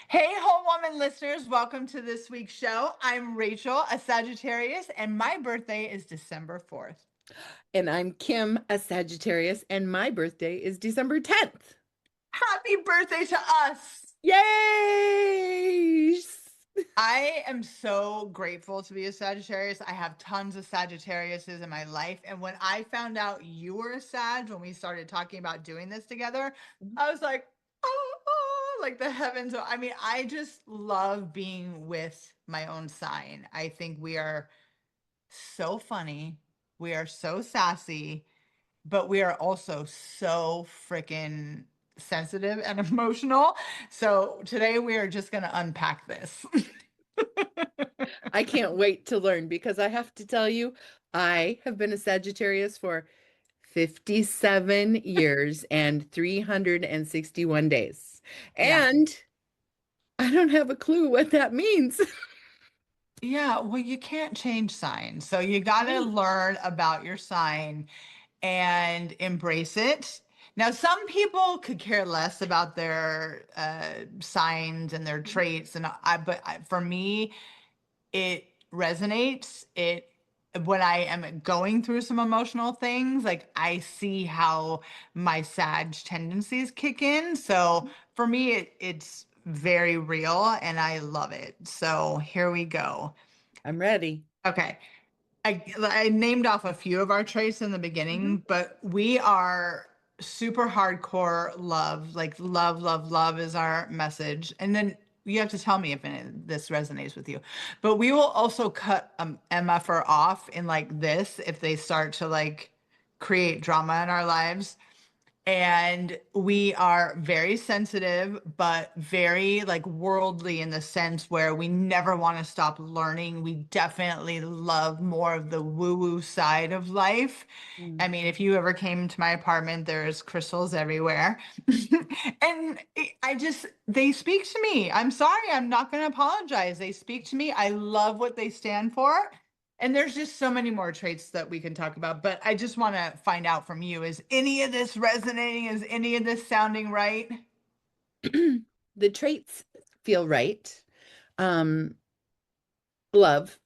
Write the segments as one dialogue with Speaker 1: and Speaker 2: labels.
Speaker 1: Hey, whole woman listeners, welcome to this week's show. I'm Rachel, a Sagittarius, and my birthday is December 4th.
Speaker 2: And I'm Kim, a Sagittarius, and my birthday is December 10th.
Speaker 1: Happy birthday to us!
Speaker 2: Yay!
Speaker 1: I am so grateful to be a Sagittarius. I have tons of Sagittariuses in my life. And when I found out you were a Sag, when we started talking about doing this together, I was like, like the heavens. I mean, I just love being with my own sign. I think we are so funny. We are so sassy, but we are also so freaking sensitive and emotional. So today we are just going to unpack this.
Speaker 2: I can't wait to learn because I have to tell you, I have been a Sagittarius for 57 years and 361 days.
Speaker 1: Yeah.
Speaker 2: And I don't have a clue what that means.
Speaker 1: Yeah, well, you can't change signs. So you got to
Speaker 2: Right.
Speaker 1: learn about your sign and embrace it. Now, some people could care less about their signs and their traits, and for me, it resonates. It when I am going through some emotional things, like I see how my Sag tendencies kick in. So for me, it's very real, and I love it. So here we go.
Speaker 2: I'm ready.
Speaker 1: Okay. I named off a few of our traits in the beginning,
Speaker 2: Mhm.
Speaker 1: but we are super hardcore love. Like love, love, love is our message. And then you have to tell me if any of this resonates with you. But we will also cut MFR off in like this if they start to like create drama in our lives. And we are very sensitive, but very like worldly in the sense where we never want to stop learning. We definitely love more of the woo-woo side of life. I
Speaker 2: Mm.
Speaker 1: mean, if you ever came to my apartment, there's crystals everywhere. And they speak to me. I'm sorry, I'm not going to apologize. They speak to me. I love what they stand for. And there's just so many more traits that we can talk about, but I just want to find out from you, is any of this resonating? Is any of this sounding right?
Speaker 2: The traits feel right. Um, love,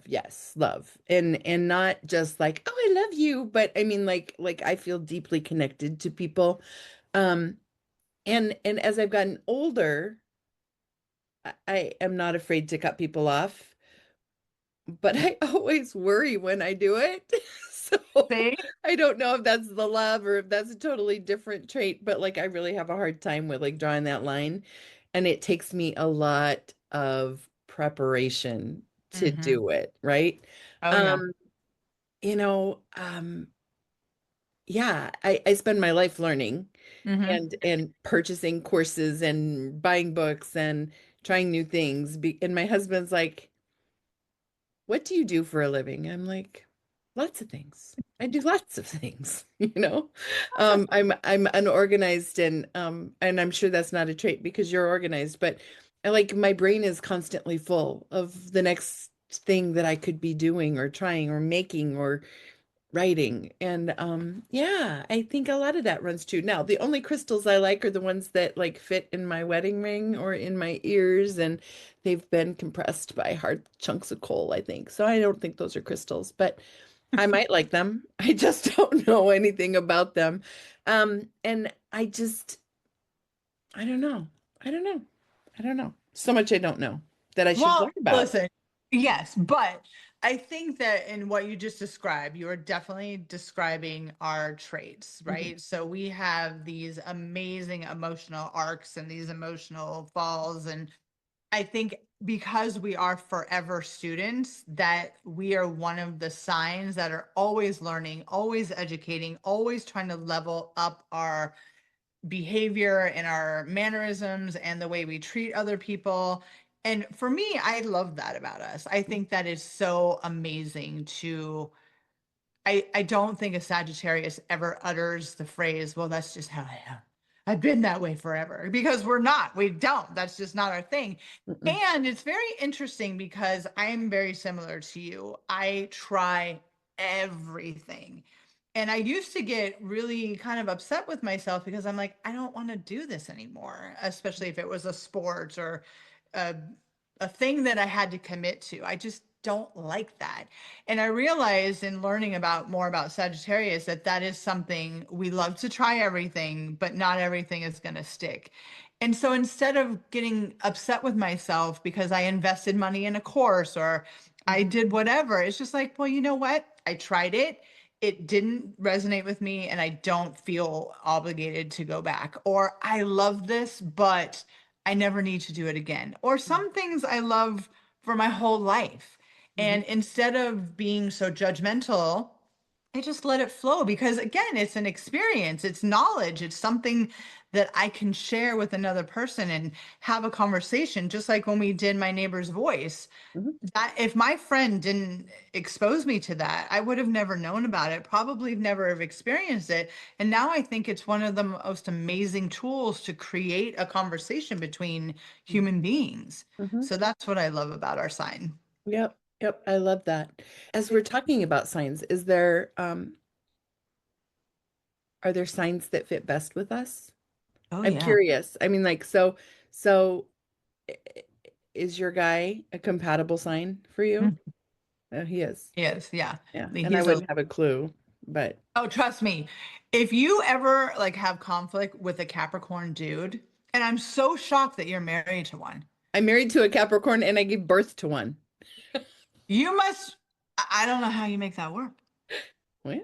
Speaker 2: yes, love. And not just like, oh, I love you, but I mean like I feel deeply connected to people. Um, and as I've gotten older, I am not afraid to cut people off, but I always worry when I do it. So
Speaker 1: See?
Speaker 2: I don't know if that's the love or if that's a totally different trait, but like I really have a hard time with like drawing that line. And it takes me a lot of preparation to
Speaker 1: Hmm.
Speaker 2: do it, right?
Speaker 1: Oh, yeah.
Speaker 2: Um, you know, um, yeah, I spend my life learning
Speaker 1: Hmm.
Speaker 2: and purchasing courses and buying books and trying new things. And my husband's like, what do you do for a living? I'm like, lots of things. I do lots of things, you know. I'm unorganized and I'm sure that's not a trait because you're organized, but I like my brain is constantly full of the next thing that I could be doing or trying or making or writing. And yeah, I think a lot of that runs true. Now, the only crystals I like are the ones that like fit in my wedding ring or in my ears, and they've been compressed by hard chunks of coal, I think. So I don't think those are crystals, but I might like them. I just don't know anything about them. And I don't know. I don't know. I don't know. So much I don't know that I should learn
Speaker 1: Well,
Speaker 2: about.
Speaker 1: listen, yes, but I think that in what you just described, you are definitely describing our traits,
Speaker 2: Mhm.
Speaker 1: right? So we have these amazing emotional arcs and these emotional falls. And I think because we are forever students, that we are one of the signs that are always learning, always educating, always trying to level up our behavior and our mannerisms and the way we treat other people. And for me, I love that about us. I think that is so amazing to I don't think a Sagittarius ever utters the phrase, well, that's just how I am. I've been that way forever, because we're not. We don't. That's just not our thing.
Speaker 2: Mm-mm.
Speaker 1: And it's very interesting because I'm very similar to you. I try everything. And I used to get really kind of upset with myself because I'm like, I don't want to do this anymore, especially if it was a sport or a, a thing that I had to commit to. I just don't like that. And I realized in learning about more about Sagittarius that that is something we love to try everything, but not everything is going to stick. And so instead of getting upset with myself because I invested money in a course or I
Speaker 2: Mhm.
Speaker 1: did whatever, it's just like, well, you know what? I tried it, it didn't resonate with me and I don't feel obligated to go back. Or I love this, but I never need to do it again. Or some things I love for my whole life.
Speaker 2: Mhm.
Speaker 1: And instead of being so judgmental, I just let it flow because again, it's an experience, it's knowledge, it's something that I can share with another person and have a conversation, just like when we did my neighbor's voice.
Speaker 2: Mhm.
Speaker 1: That if my friend didn't expose me to that, I would have never known about it, probably never have experienced it. And now I think it's one of the most amazing tools to create a conversation between human beings.
Speaker 2: Mhm.
Speaker 1: So that's what I love about our sign.
Speaker 2: Yep. Yep. I love that. As we're talking about signs, is there are there signs that fit best with us?
Speaker 1: Oh
Speaker 2: I'm
Speaker 1: yeah.
Speaker 2: curious. I mean, like, so i- is your guy a compatible sign for you?
Speaker 1: Mm.
Speaker 2: Oh, he is.
Speaker 1: Yes, yeah.
Speaker 2: Yeah. And I
Speaker 1: He's a
Speaker 2: wouldn't have a clue, but
Speaker 1: Oh, trust me. If you ever like have conflict with a Capricorn dude, and I'm so shocked that you're married to one,
Speaker 2: I'm married to a Capricorn and I gave birth to one.
Speaker 1: you must, I don't know how you make that work.
Speaker 2: Well,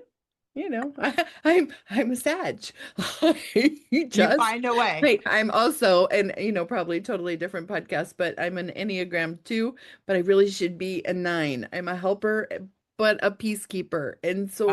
Speaker 2: I'm a Sag. I
Speaker 1: You
Speaker 2: just
Speaker 1: find a way.
Speaker 2: like I'm also, and probably totally different podcast, but I'm an Enneagram 2, but I really should be a 9. I'm a helper, but a peacekeeper. And so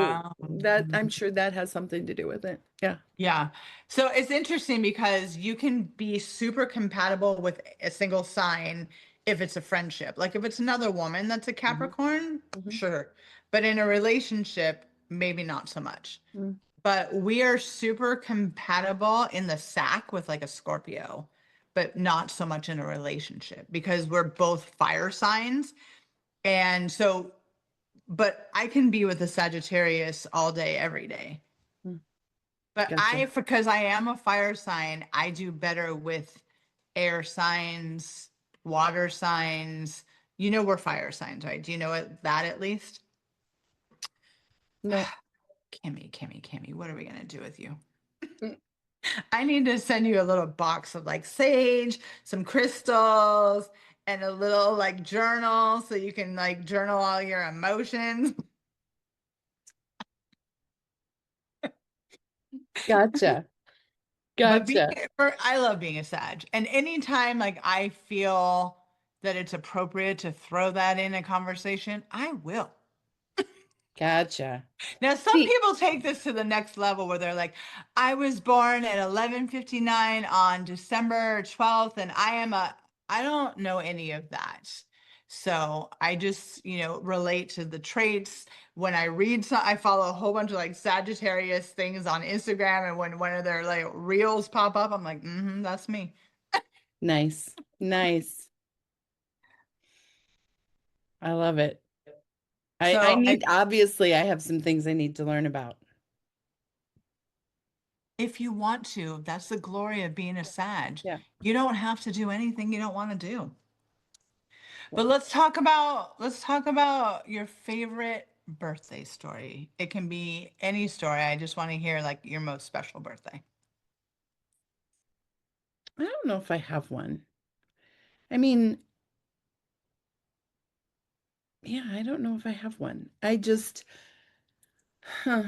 Speaker 2: that I'm
Speaker 1: Um,
Speaker 2: sure that has something to do with it. Yeah.
Speaker 1: yeah. So it's interesting because you can be super compatible with a single sign if it's a friendship. Like if it's another woman that's a
Speaker 2: Hmm.
Speaker 1: Capricorn,
Speaker 2: Hmm.
Speaker 1: sure. But in a relationship, maybe not so much.
Speaker 2: Hmm.
Speaker 1: But we are super compatible in the sack with like a Scorpio, but not so much in a relationship because we're both fire signs. And so, but I can be with a Sagittarius all day, every day. But
Speaker 2: Gotcha.
Speaker 1: because I am a fire sign, I do better with air signs, water signs. You know, we're fire signs, right? Do you know that at least?
Speaker 2: No.
Speaker 1: Kimmy, what are we going to do with you? I need to send you a little box of like sage, some crystals, and a little like journal so you can like journal all your emotions.
Speaker 2: Gotcha.
Speaker 1: But
Speaker 2: Gotcha.
Speaker 1: I love being a Sag. And anytime like I feel that it's appropriate to throw that in a conversation, I will.
Speaker 2: Gotcha.
Speaker 1: Now, some
Speaker 2: See,
Speaker 1: people take this to the next level where they're like, I was born at 11:59 on December 12th, and I don't know any of that. So I just, relate to the traits. When I read some, I follow a whole bunch of like Sagittarius things on Instagram, and when one of their like reels pop up, I'm like, that's me.
Speaker 2: nice. Nice. I love it. I
Speaker 1: So
Speaker 2: need, obviously, I have some things I need to learn about.
Speaker 1: if you want to, that's the glory of being a Sag.
Speaker 2: Yeah.
Speaker 1: You don't have to do anything you don't want to do.
Speaker 2: Well,
Speaker 1: But let's talk about your favorite birthday story. It can be any story. I just want to hear like your most special birthday.
Speaker 2: I don't know if I have one. I mean, yeah, I don't know if I have one. Huh.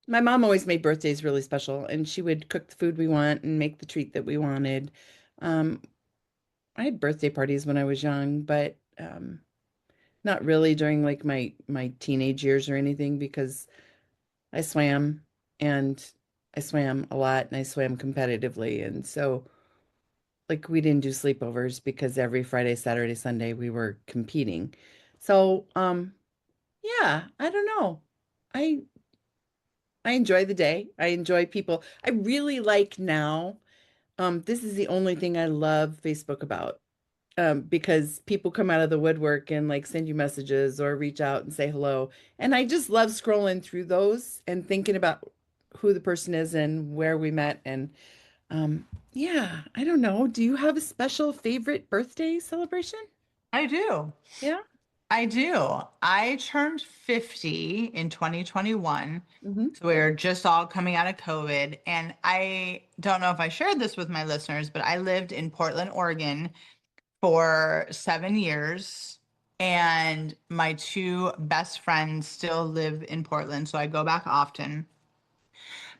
Speaker 2: My mom always made birthdays really special, and she would cook the food we want and make the treat that we wanted. Um, I had birthday parties when I was young, but not really during like my teenage years or anything because I swam and I swam a lot and I swam competitively, and so like we didn't do sleepovers because every Friday, Saturday, Sunday we were competing. So, yeah, I don't know. I I enjoy the day. I enjoy people. I really like now. This is the only thing I love Facebook about. because people come out of the woodwork and like send you messages or reach out and say hello. And I just love scrolling through those and thinking about who the person is and where we met. And yeah, I don't know. Do you have a special favorite birthday celebration?
Speaker 1: I do.
Speaker 2: Yeah.
Speaker 1: I do. I turned 50 in 2021.
Speaker 2: Hmm.
Speaker 1: So we were just all coming out of COVID. And I don't know if I shared this with my listeners, but I lived in Portland, Oregon for 7 years. And my two best friends still live in Portland. So I go back often.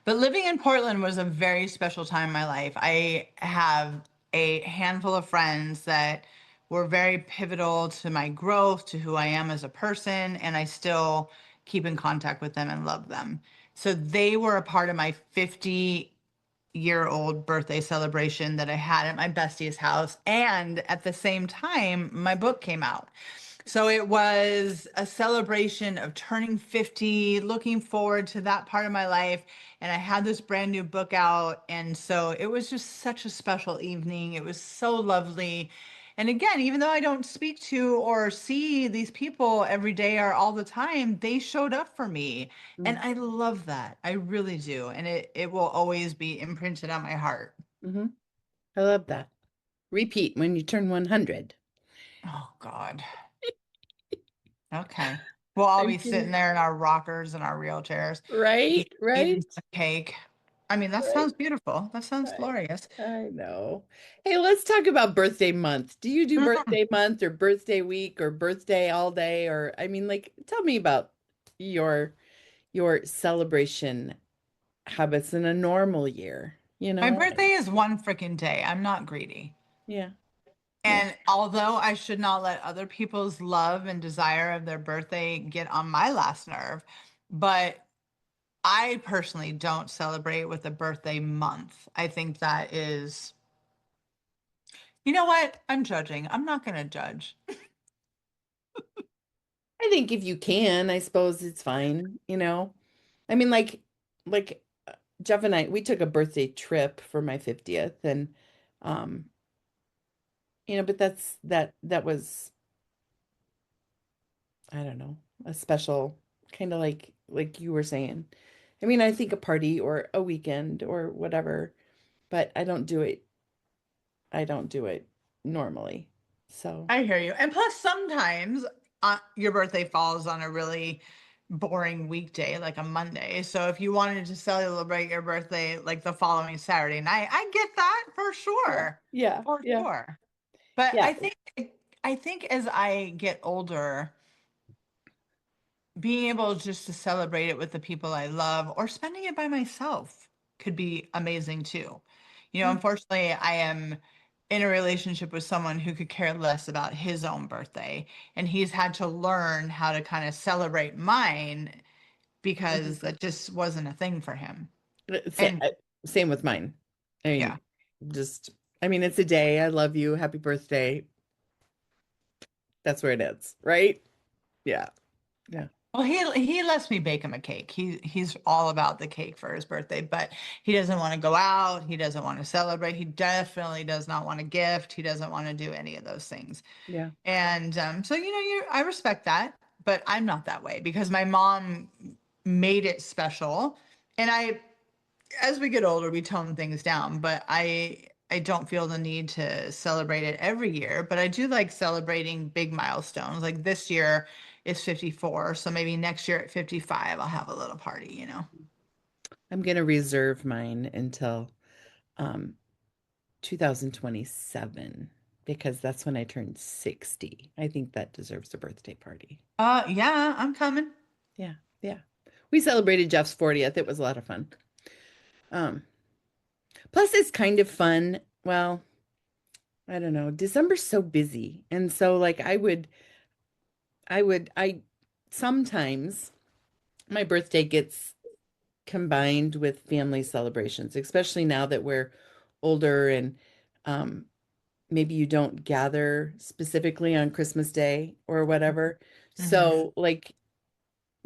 Speaker 1: But living in Portland was a very special time in my life. I have a handful of friends that were very pivotal to my growth, to who I am as a person, and I still keep in contact with them and love them. So they were a part of my 50-year-old birthday celebration that I had at my bestie's house. And at the same time, my book came out. So it was a celebration of turning 50, looking forward to that part of my life. And I had this brand new book out. And so it was just such a special evening. It was so lovely. And again, even though I don't speak to or see these people every day or all the time, they showed up for me. And I love that. I really do. And it will always be imprinted on my heart.
Speaker 2: Hmm. I love that. Repeat when you turn 100.
Speaker 1: Oh, God. Okay. We'll all
Speaker 2: I'm
Speaker 1: be sitting
Speaker 2: kidding.
Speaker 1: there in our rockers and our wheelchairs,
Speaker 2: Right,
Speaker 1: eating
Speaker 2: right,
Speaker 1: some cake. I mean, that
Speaker 2: right.
Speaker 1: sounds beautiful. That sounds
Speaker 2: I,
Speaker 1: glorious.
Speaker 2: I know. Hey, let's talk about birthday month. Do you do
Speaker 1: Mhm.
Speaker 2: birthday month or birthday week or birthday all day? Or I mean, like, tell me about your your celebration habits in a normal year, you
Speaker 1: My
Speaker 2: know?
Speaker 1: birthday is one freaking day. I'm not greedy.
Speaker 2: Yeah, yeah.
Speaker 1: And although I should not let other people's love and desire of their birthday get on my last nerve, but I personally don't celebrate with a birthday month. I think that is, you know what? I'm judging. I'm not going to judge.
Speaker 2: I think if you can, I suppose it's fine, you know? I mean, like Jeff and I, we took a birthday trip for my 50th and um, but that was, I don't know, a special kind of like you were saying. I mean, I think a party or a weekend or whatever, but I don't do it normally. So,
Speaker 1: I hear you. And plus, sometimes your birthday falls on a really boring weekday, like a Monday. So if you wanted to celebrate your birthday like the following Saturday night, I get that for
Speaker 2: yeah.
Speaker 1: sure.
Speaker 2: Yeah,
Speaker 1: For
Speaker 2: yeah,
Speaker 1: sure. But
Speaker 2: yeah.
Speaker 1: I think as I get older, being able just to celebrate it with the people I love or spending it by myself could be amazing too.
Speaker 2: Mm.
Speaker 1: Unfortunately, I am in a relationship with someone who could care less about his own birthday, and he's had to learn how to kind of celebrate mine because
Speaker 2: Mhm.
Speaker 1: that just wasn't a thing for him.
Speaker 2: Same,
Speaker 1: And
Speaker 2: same with mine. I
Speaker 1: yeah.
Speaker 2: mean, just, I mean, it's a day. I love you. Happy birthday. That's where it is, right? Yeah, yeah,
Speaker 1: Well, he lets me bake him a cake. He's all about the cake for his birthday, but he doesn't want to go out. He doesn't want to celebrate. He definitely does not want a gift. He doesn't want to do any of those things.
Speaker 2: yeah.
Speaker 1: And so I respect that, but I'm not that way because my mom made it special, and as we get older, we tone things down, but I don't feel the need to celebrate it every year, but I do like celebrating big milestones. Like this year is 54, so maybe next year at 55 I'll have a little party.
Speaker 2: I'm gonna reserve mine until um 2027 because that's when I turned 60. I think that deserves a birthday party.
Speaker 1: Yeah, I'm coming.
Speaker 2: Yeah, yeah. We celebrated Jeff's 40th. It was a lot of fun. Um, Plus it's kind of fun. Well, I don't know. December's so busy. And so like I sometimes my birthday gets combined with family celebrations, especially now that we're older and um maybe you don't gather specifically on Christmas Day or whatever.
Speaker 1: Hmm.
Speaker 2: So, like,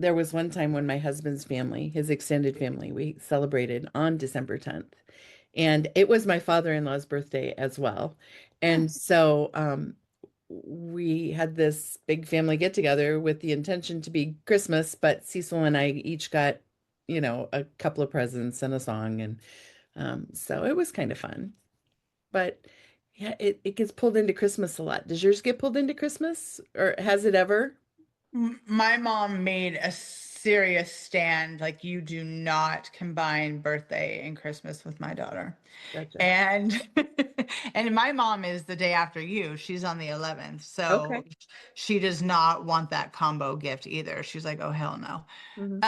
Speaker 2: there was one time when my husband's family, his extended family, we celebrated on December 10th. And it was my father-in-law's birthday as well.
Speaker 1: Yeah.
Speaker 2: And so, we had this big family get together with the intention to be Christmas, but Cecil and I each got, a couple of presents and a song, and so it was kind of fun. But yeah, it gets pulled into Christmas a lot. Does yours get pulled into Christmas, or has it ever?
Speaker 1: My mom made a serious stand, like you do not combine birthday and Christmas with my daughter.
Speaker 2: Gotcha.
Speaker 1: And and my mom is the day after you. She's on the 11th.
Speaker 2: Okay.
Speaker 1: So she does not want that combo gift either. She's like, "Oh hell no."
Speaker 2: Hmm.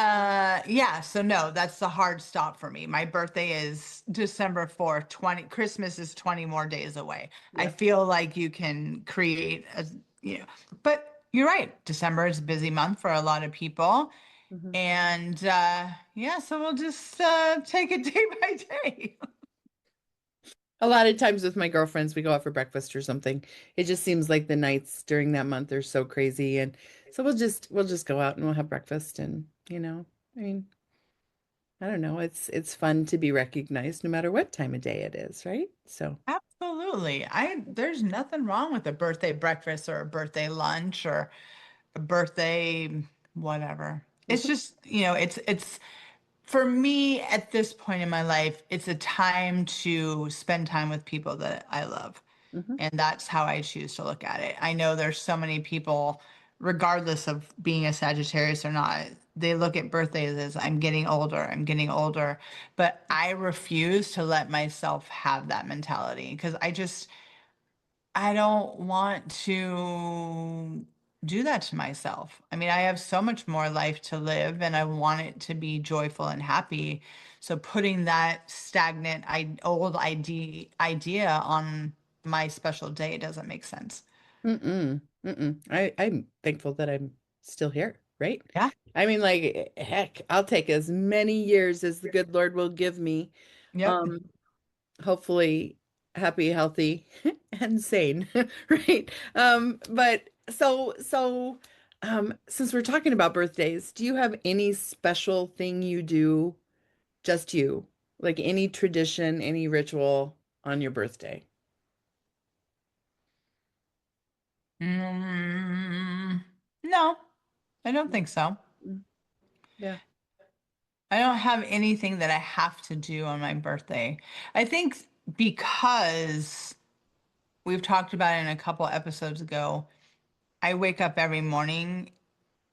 Speaker 1: Yeah, so no, that's the hard stop for me. My birthday is December 4th, 20, Christmas is 20 more days away. I
Speaker 2: Yeah.
Speaker 1: feel like you can create a, you know, but you're right. December is a busy month for a lot of people.
Speaker 2: Hmm.
Speaker 1: And yeah, so we'll just take it day by day.
Speaker 2: A lot of times with my girlfriends, we go out for breakfast or something. It just seems like the nights during that month are so crazy, and so we'll just go out and we'll have breakfast, and I mean, I don't know. It's fun to be recognized no matter what time of day it is, right? So,
Speaker 1: Absolutely. There's nothing wrong with a birthday breakfast or a birthday lunch or a birthday whatever. It's
Speaker 2: mhm,
Speaker 1: just, it's for me at this point in my life, it's a time to spend time with people that I love.
Speaker 2: mhm,
Speaker 1: And that's how I choose to look at it. I know there's so many people, regardless of being a Sagittarius or not, they look at birthdays as I'm getting older, I'm getting older. But I refuse to let myself have that mentality because I don't want to do that to myself. I mean, I have so much more life to live and I want it to be joyful and happy. So putting that stagnant old idea on my special day doesn't make sense.
Speaker 2: I'm thankful that I'm still here, right?
Speaker 1: Yeah.
Speaker 2: I mean, like, heck, I'll take as many years as the good Lord will give me.
Speaker 1: Yep.
Speaker 2: Um, Hopefully happy, healthy, and sane, right? But since we're talking about birthdays, do you have any special thing you do, just you, like any tradition, any ritual on your birthday?
Speaker 1: Mm, no, I don't think so.
Speaker 2: Mm. Yeah.
Speaker 1: I don't have anything that I have to do on my birthday. I think because we've talked about it in a couple episodes ago, I wake up every morning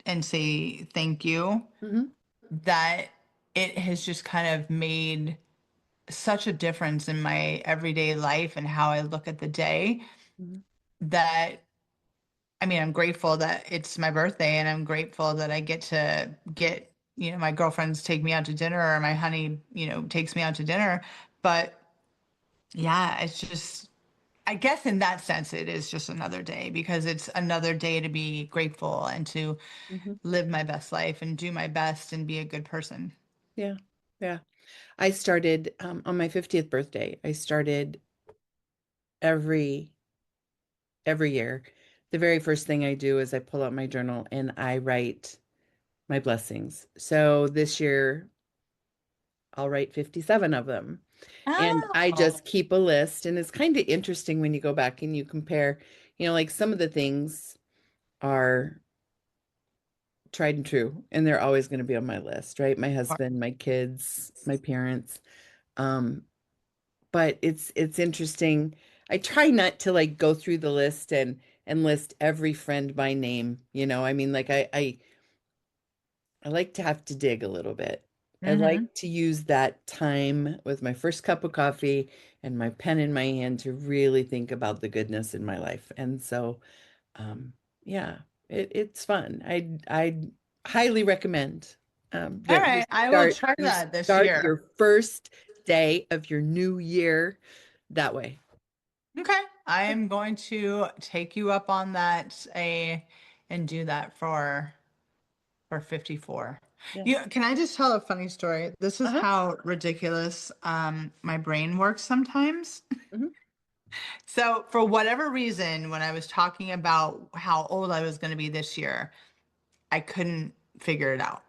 Speaker 1: and say thank you,
Speaker 2: Hmm.
Speaker 1: that it has just kind of made such a difference in my everyday life and how I look at the day
Speaker 2: Hmm.
Speaker 1: that I mean, I'm grateful that it's my birthday and I'm grateful that I get to get, my girlfriends take me out to dinner or my honey, takes me out to dinner. But yeah, it's just, I guess in that sense, it is just another day because it's another day to be grateful and to
Speaker 2: Hmm.
Speaker 1: live my best life and do my best and be a good person.
Speaker 2: Yeah. Yeah. I started on my 50th birthday. I started every every year. The very first thing I do is I pull out my journal and I write my blessings. So this year I'll write 57 of them. And I
Speaker 1: Oh,
Speaker 2: just keep a list. And it's kind of interesting when you go back and you compare, like some of the things are tried and true, and they're always going to be on my list, right? My husband, my kids, my parents. Um, but it's interesting. I try not to like go through the list and list every friend by name, I mean, like I like to have to dig a little bit. I like
Speaker 1: mm-hmm.
Speaker 2: to use that time with my first cup of coffee and my pen in my hand to really think about the goodness in my life. And so, yeah, it's fun. I highly recommend
Speaker 1: All
Speaker 2: that
Speaker 1: right. I will try
Speaker 2: you
Speaker 1: that this
Speaker 2: start
Speaker 1: year.
Speaker 2: your first day of your new year that way.
Speaker 1: Okay. I am going to take you up on that and do that for 54.
Speaker 2: Yeah.
Speaker 1: Can I just tell a funny story? This is
Speaker 2: Uh-huh.
Speaker 1: how ridiculous my brain works sometimes.
Speaker 2: Hmm.
Speaker 1: So for whatever reason, when I was talking about how old I was going to be this year, I couldn't figure it out.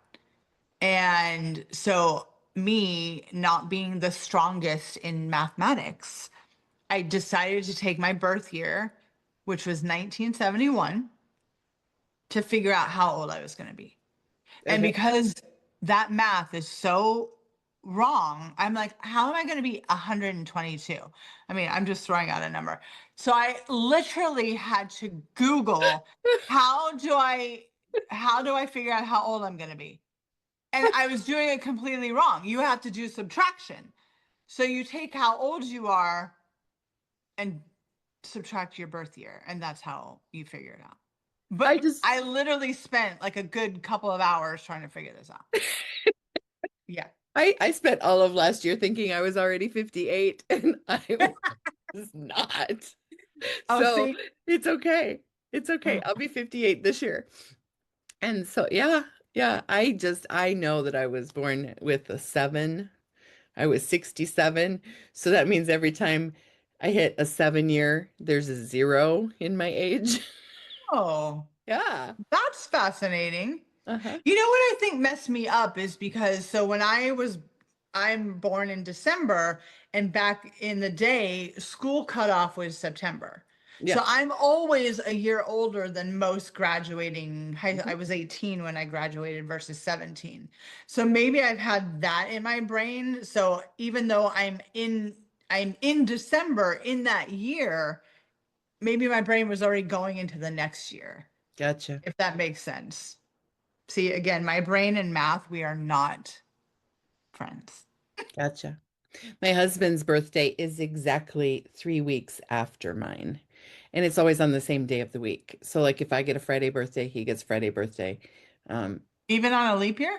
Speaker 1: And so me not being the strongest in mathematics, I decided to take my birth year which was 1971, to figure out how old I was going to be. And
Speaker 2: Okay.
Speaker 1: because that math is so wrong, I'm like, how am I going to be 122? I mean, I'm just throwing out a number. So I literally had to Google how do I figure out how old I'm going to be? And I was doing it completely wrong. You have to do subtraction. So you take how old you are and subtract your birth year, and that's how you figure it out.
Speaker 2: I
Speaker 1: But
Speaker 2: just
Speaker 1: I literally spent like a good couple of hours trying to figure this out. Yeah.
Speaker 2: I spent all of last year thinking I was already 58 and I was not.
Speaker 1: Oh,
Speaker 2: So
Speaker 1: see?
Speaker 2: it's okay. It's okay.
Speaker 1: Mm.
Speaker 2: I'll be 58 this year. And so yeah, yeah, I know that I was born with a 7. I was 67. So that means every time I hit a 7 year, there's a 0 in my age.
Speaker 1: Oh,
Speaker 2: Yeah.
Speaker 1: that's fascinating.
Speaker 2: Uh-huh.
Speaker 1: You know what I think messed me up is because so when I'm born in December, and back in the day, school cutoff was September. So
Speaker 2: Yeah.
Speaker 1: I'm always a year older than most graduating high.
Speaker 2: Mhm.
Speaker 1: I was 18 when I graduated versus 17. So maybe I've had that in my brain. So even though I'm in December in that year, maybe my brain was already going into the next year,
Speaker 2: Gotcha.
Speaker 1: if that makes sense. See, again, my brain and math, we are not friends.
Speaker 2: Gotcha. My husband's birthday is exactly 3 weeks after mine. And it's always on the same day of the week. So like if I get a Friday birthday, he gets Friday birthday. Um,
Speaker 1: Even on a leap year?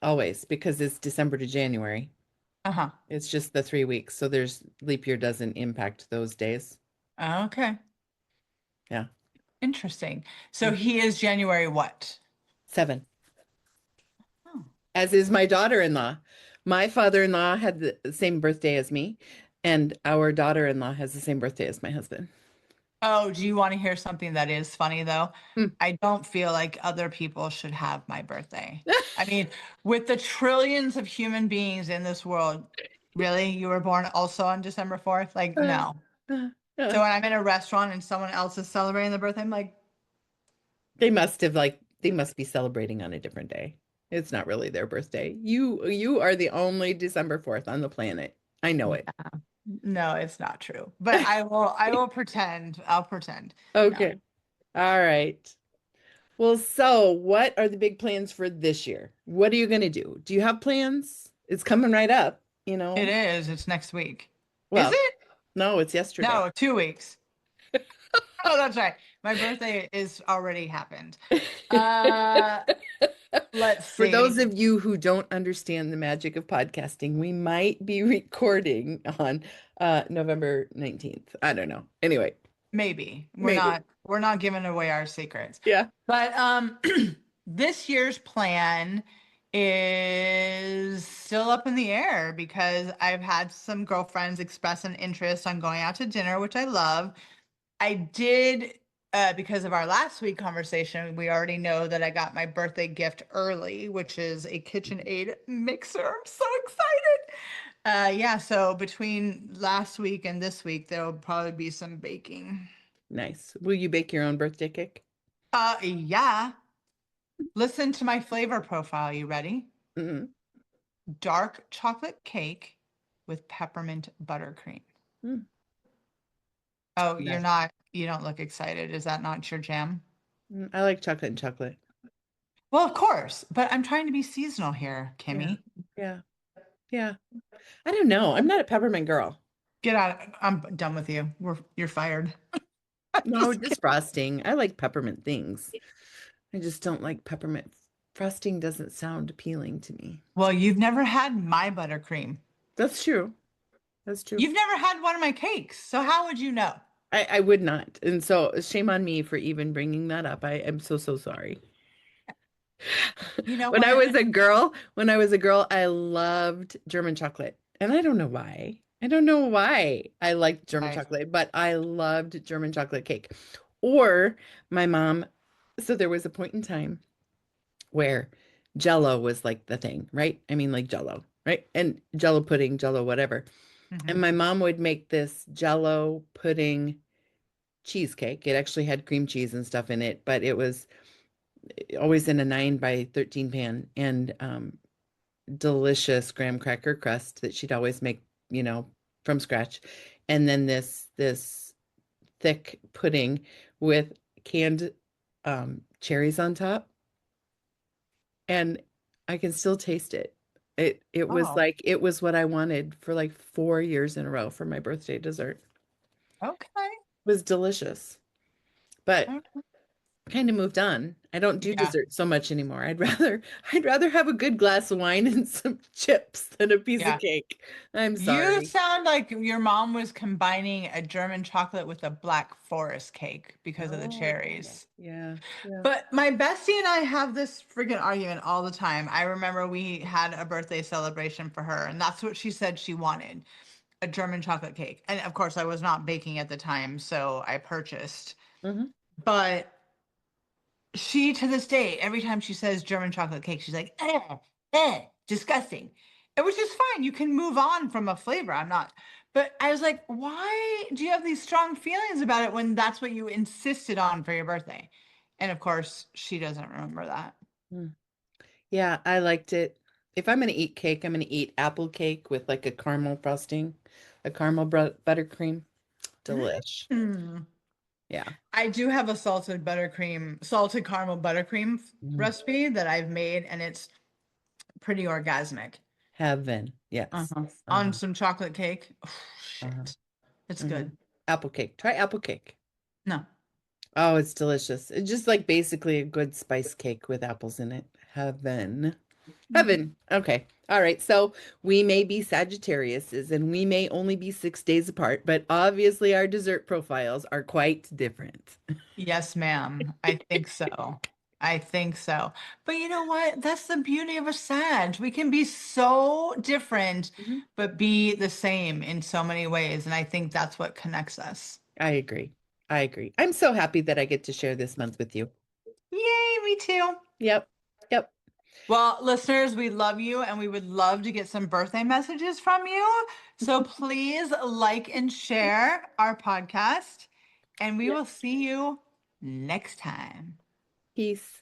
Speaker 2: always because it's December to January.
Speaker 1: Uh-huh.
Speaker 2: It's just the 3 weeks. So there's leap year doesn't impact those days.
Speaker 1: Okay.
Speaker 2: Yeah.
Speaker 1: Interesting. So
Speaker 2: Mm.
Speaker 1: he is January what?
Speaker 2: 7,
Speaker 1: Oh.
Speaker 2: as is my daughter-in-law. My father-in-law had the same birthday as me, and our daughter-in-law has the same birthday as my husband.
Speaker 1: Oh, do you want to hear something that is funny though?
Speaker 2: Hmm.
Speaker 1: I don't feel like other people should have my birthday. I mean, with the trillions of human beings in this world, really? You were born also on December 4th? Like,
Speaker 2: Uh,
Speaker 1: no.
Speaker 2: uh.
Speaker 1: So when I'm in a restaurant and someone else is celebrating their birthday, I'm like,
Speaker 2: They must be celebrating on a different day. It's not really their birthday. You are the only December 4th on the planet. I know
Speaker 1: yeah,
Speaker 2: it.
Speaker 1: no, it's not true. But I will pretend. I'll pretend. No.
Speaker 2: Okay. All right. Well, so what are the big plans for this year? What are you going to do? Do you have plans? It's coming right up, you
Speaker 1: It
Speaker 2: know?
Speaker 1: is. It's next week. Is
Speaker 2: Well,
Speaker 1: it?
Speaker 2: no, it's yesterday.
Speaker 1: No, 2 weeks. Oh, that's right. My birthday is already happened. Uh, let's
Speaker 2: For those
Speaker 1: see.
Speaker 2: of you who don't understand the magic of podcasting, we might be recording on November 19th. I don't know. Anyway,
Speaker 1: Maybe. We're
Speaker 2: maybe.
Speaker 1: not we're not giving away our secrets.
Speaker 2: Yeah.
Speaker 1: But this year's plan is still up in the air because I've had some girlfriends express an interest on going out to dinner, which I love. I did, because of our last week conversation, we already know that I got my birthday gift early, which is a KitchenAid mixer. I'm so excited. Yeah, so between last week and this week, there will probably be some baking.
Speaker 2: Nice. Will you bake your own birthday cake?
Speaker 1: Yeah. Listen to my flavor profile. You ready?
Speaker 2: Mm-hmm.
Speaker 1: Dark chocolate cake with peppermint buttercream.
Speaker 2: Mm.
Speaker 1: Oh,
Speaker 2: Nice.
Speaker 1: you don't look excited. Is that not your jam?
Speaker 2: I like chocolate and chocolate.
Speaker 1: Well, of course, but I'm trying to be seasonal here,
Speaker 2: Yeah.
Speaker 1: Kimmy.
Speaker 2: Yeah. Yeah. I don't know. I'm not a peppermint girl.
Speaker 1: Get out. I'm done with you. You're fired. I'm
Speaker 2: No,
Speaker 1: just
Speaker 2: just
Speaker 1: kidding.
Speaker 2: frosting. I like peppermint things. I just don't like peppermint. Frosting doesn't sound appealing to me.
Speaker 1: Well, you've never had my buttercream.
Speaker 2: That's true. That's true.
Speaker 1: You've never had one of my cakes. So how would you know?
Speaker 2: I would not. And so shame on me for even bringing that up. I am so, so sorry.
Speaker 1: You know
Speaker 2: When I
Speaker 1: what?
Speaker 2: was a girl, I loved German chocolate. And I don't know why. I don't know why I liked German
Speaker 1: Right.
Speaker 2: chocolate, but I loved German chocolate cake. Or my mom, so there was a point in time where Jello was like the thing, right? I mean, like Jello, right? And Jello pudding, Jello whatever. And
Speaker 1: Hmm.
Speaker 2: my mom would make this Jello pudding cheesecake. It actually had cream cheese and stuff in it, but it was always in a 9 by 13 pan, and delicious graham cracker crust that she'd always make, from scratch. And then this thick pudding with canned cherries on top. And I can still taste it. It was
Speaker 1: Oh,
Speaker 2: like it was what I wanted for like 4 years in a row for my birthday dessert.
Speaker 1: okay.
Speaker 2: It was delicious. But
Speaker 1: Okay.
Speaker 2: kind of moved on. I don't do
Speaker 1: Yeah.
Speaker 2: dessert so much anymore. I'd rather have a good glass of wine and some chips than a piece of
Speaker 1: Yeah.
Speaker 2: cake. I'm
Speaker 1: You
Speaker 2: sorry.
Speaker 1: sound like your mom was combining a German chocolate with a Black Forest cake because of the
Speaker 2: Oh, yeah.
Speaker 1: cherries.
Speaker 2: Yeah. Yeah.
Speaker 1: But my bestie and I have this freaking argument all the time. I remember we had a birthday celebration for her, and that's what she said she wanted, a German chocolate cake. And of course, I was not baking at the time, so I purchased.
Speaker 2: Hmm.
Speaker 1: But she, to this day, every time she says German chocolate cake, she's like, disgusting. It was just fine. You can move on from a flavor. I'm not. But I was like, why do you have these strong feelings about it when that's what you insisted on for your birthday? And of course, she doesn't remember that.
Speaker 2: Yeah, I liked it. If I'm going to eat cake, I'm going to eat apple cake with like a caramel frosting, a caramel buttercream. Delish.
Speaker 1: Mm.
Speaker 2: Yeah.
Speaker 1: I do have a salted caramel buttercream
Speaker 2: Mhm.
Speaker 1: recipe that I've made, and it's pretty orgasmic.
Speaker 2: Heaven. Yes.
Speaker 1: Uh-huh. On
Speaker 2: Uh-huh.
Speaker 1: some chocolate cake. Oh,
Speaker 2: Uh-huh.
Speaker 1: shit. It's
Speaker 2: Hmm.
Speaker 1: good.
Speaker 2: Apple cake. Try apple cake.
Speaker 1: No.
Speaker 2: Oh, it's delicious. It's just like basically a good spice cake with apples in it. Heaven.
Speaker 1: Mm.
Speaker 2: Heaven. Okay. All right. So we may be Sagittariuses and we may only be 6 days apart, but obviously our dessert profiles are quite different.
Speaker 1: Yes, ma'am. I think so. I think so. But you know what? That's the beauty of a Sag. We can be so different,
Speaker 2: Mhm.
Speaker 1: but be the same in so many ways. And I think that's what connects us.
Speaker 2: I agree. I agree. I'm so happy that I get to share this month with you.
Speaker 1: Yay, me too.
Speaker 2: Yep. Yep.
Speaker 1: Well, listeners, we love you and we would love to get some birthday messages from you. So please like and share our podcast, and we
Speaker 2: Yep.
Speaker 1: will see you next time.
Speaker 2: Peace.